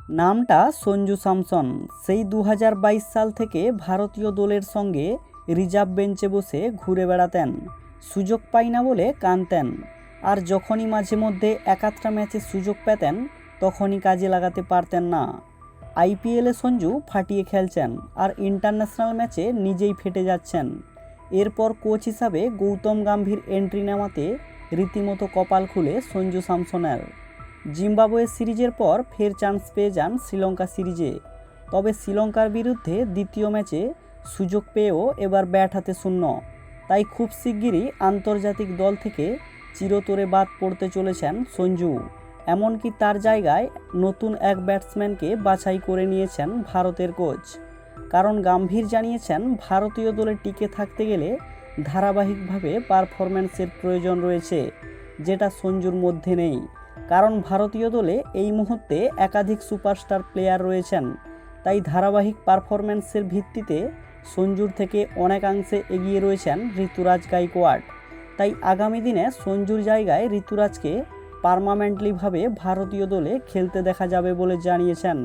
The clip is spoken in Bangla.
নামটা সঞ্জু স্যামসন। সেই 2022 সাল থেকে ভারতীয় দলের সঙ্গে রিজার্ভ বেঞ্চে বসে ঘুরে বেড়াতেন, সুযোগ পাই না বলে কাঁদতেন। আর যখনই মাঝে মধ্যে একাধটা ম্যাচে সুযোগ পেতেন তখনই কাজে লাগাতে পারতেন না। আইপিএলে সঞ্জু ফাটিয়ে খেলছেন আর ইন্টারন্যাশনাল ম্যাচে নিজেই ফেটে যাচ্ছেন। এরপর কোচ হিসাবে গৌতম গম্ভীর এন্ট্রি নেওয়াতে রীতিমতো কপাল খুলে সঞ্জু স্যামসনের। জিম্বাবুয়ে সিরিজের পর ফের চান্স পেয়ে যান শ্রীলঙ্কা সিরিজে। তবে শ্রীলঙ্কার বিরুদ্ধে দ্বিতীয় ম্যাচে সুযোগ পেয়েও এবার ব্যাট হাতে শূন্য। তাই খুব শিগগিরই আন্তর্জাতিক দল থেকে চিরতরে বাদ পড়তে চলেছেন সঞ্জু। এমনকি তার জায়গায় নতুন এক ব্যাটসম্যানকে বাছাই করে নিয়েছেন ভারতের কোচ। কারণ গম্ভীর জানিয়েছেন ভারতীয় দলে টিকে থাকতে গেলে ধারাবাহিকভাবে পারফরম্যান্সের প্রয়োজন রয়েছে, যেটা সঞ্জুর মধ্যে নেই। কারণ ভারতীয় দলে এই মুহূর্তে একাধিক সুপারস্টার প্লেয়ার রয়েছেন, তাই ধারাবাহিক পারফরম্যান্সের ভিত্তিতে সঞ্জুর থেকে অনেকাংশে এগিয়ে রয়েছেন ঋতুরাজ গাইকোয়াড়। তাই আগামী দিনে সঞ্জুর জায়গায় ঋতুরাজকে পার্মানেন্টলিভাবে ভারতীয় দলে খেলতে দেখা যাবে বলে জানিয়েছেন।